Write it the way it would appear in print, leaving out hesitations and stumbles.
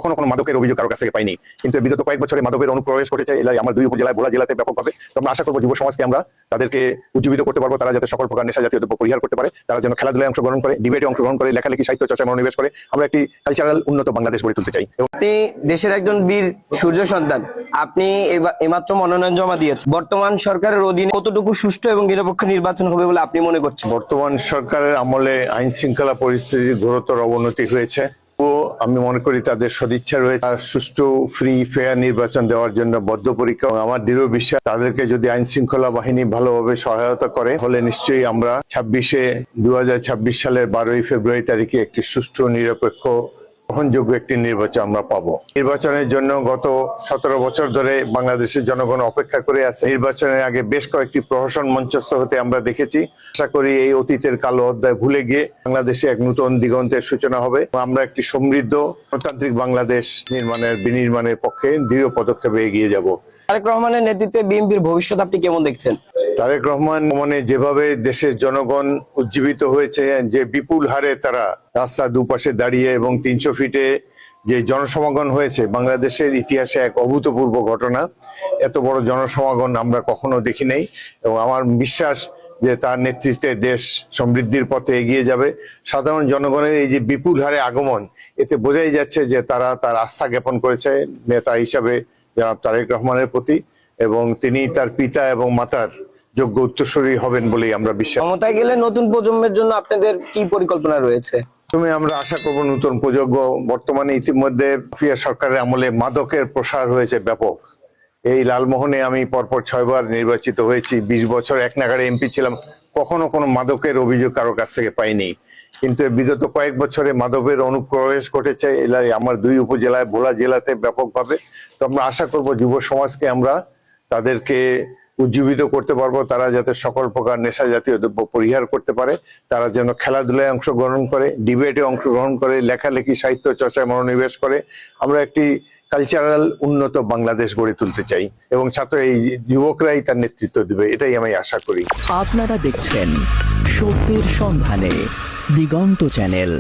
কখনো কোনো মাদকের অভিযোগ কারো কাছ থেকে পাইনি, কিন্তু বিগত কয়েক বছরে মাদকের অনুপ্রবেশ ঘটেছে আমার 2 উপজেলায়, ভোলা জেলাতে ব্যাপকভাবে। তো আমরা আশা করবো যুব সমাজকে আমরা তাদেরকে উজ্জীবিত করতে পারবো, তারা যাতে সকল প্রকার নেশা জাতীয় দ্রব্য পরিহার করতে পারে, তারা যেন খেলাধুলায় অংশগ্রহণ করে, ডিবেটে অংশগ্রহণ করে, লেখালেখি সাহিত্য চর্চায় মনোনিবেশ করে আমরা একটি কালচারাল উন্নত বাংলাদেশ গড়ে তুলতে চাই। আপনি দেশের একজন বীর সূর্য সন্তান, আপনি এইমাত্র মনোনয়ন জমা দিয়েছেন। বর্তমান সরকারের অধীনে কতটুকু সুষ্ঠু এবং নিরপেক্ষ নির্বাচন হবে বলে আপনি মনে করছেন? বর্তমান সরকারের আমলে আইন শৃঙ্খলা পরিস্থিতির ঘোরতর অবনতি হয়েছে ও আমি মনে করি তাদের সদিচ্ছা রয়েছে আর সুষ্ঠু ফ্রি ফেয়ার নির্বাচন দেওয়ার জন্য বদ্ধপরিকর। আমার দৃঢ় বিশ্বাস তাদেরকে যদি আইন শৃঙ্খলা বাহিনী ভালোভাবে সহায়তা করে হলে নিশ্চয়ই আমরা 2026 সালের 12ই ফেব্রুয়ারি তারিখে একটি সুষ্ঠু নিরপেক্ষ গ্রহণযোগ্য একটি নির্বাচন আমরা পাবো। নির্বাচনের জন্য গত 17 বছর ধরে বাংলাদেশের জনগণ অপেক্ষা করে আছে। নির্বাচনের আগে বেশ কয়েকটি প্রহসন মঞ্চস্থ হতে আমরা দেখেছি। আশা করি এই অতীতের কালো অধ্যায় ভুলে গিয়ে বাংলাদেশে এক নতুন দিগন্তের সূচনা হবে। আমরা একটি সমৃদ্ধ গণতান্ত্রিক বাংলাদেশ বিনির্মাণের পক্ষে দৃঢ় পদক্ষেপে এগিয়ে যাব। তারেক রহমানের নেতৃত্বে বিএনপির ভবিষ্যৎ আপনি কেমন দেখছেন? তারেক রহমান যেভাবে দেশের জনগণ উজ্জীবিত হয়েছে, যে বিপুল হারে তারা রাস্তা দুপাশে দাঁড়িয়ে এবং 300 ফিটে যে জনসমাগম হয়েছে, বাংলাদেশের ইতিহাসে এক অভূতপূর্ব ঘটনা। এত বড় জনসমাগম আমরা কখনো দেখি নাই এবং আমার বিশ্বাস যে তার নেতৃত্বে দেশ সমৃদ্ধির পথে এগিয়ে যাবে। সাধারণ জনগণের এই যে বিপুল হারে আগমন, এতে বোঝাই যাচ্ছে যে তারা তার আস্থা জ্ঞাপন করেছে নেতা হিসাবে জনাব তারেক রহমানের প্রতি, এবং তিনি তার পিতা এবং মাতার যোগ্য উত্তরসূরি হবেন বলেই আমরা বিশ্বাস। ক্ষমতায় গেলে নতুন প্রজন্মের জন্য আপনাদের কি পরিকল্পনা রয়েছে? আমরা আশা করব নতুন প্রজন্ম। বর্তমানে ইতিমধ্যে ফিয়া সরকারের আমলে মাদকের প্রসার হয়েছে ব্যাপক। এই লালমোহনে আমি পরপর 6 বার নির্বাচিত হয়েছি, 20 বছর এক নাগাড়ে এমপি ছিলাম, কখনো কোনো মাদকের অভিযোগ কারো কাছ থেকে পাইনি, কিন্তু বিগত কয়েক বছরে মাদকের অনুপ্রবেশ ঘটেছে আমার 2 উপজেলায়, ভোলা জেলাতে ব্যাপকভাবে। তো আমরা আশা করব যুব সমাজকে আমরা তাদেরকে উজ্জীবিত করতে পারবো, তারা যাতে সকল প্রকার নেশা জাতীয় দ্রব্য পরিহার করতে পারে, তারা যেন খেলাধুলায় অংশগ্রহণ করে, ডিবেটে অংশগ্রহণ করে, লেখালেখি সাহিত্য চর্চায় মনোনিবেশ করে আমরা একটি কালচারাল উন্নত বাংলাদেশ গড়ে তুলতে চাই এবং এই যুবকরাই তার নেতৃত্ব দিবে, এটাই আমি আশা করি। আপনারা দেখছেন সত্যের সন্ধানে দিগন্ত চ্যানেল।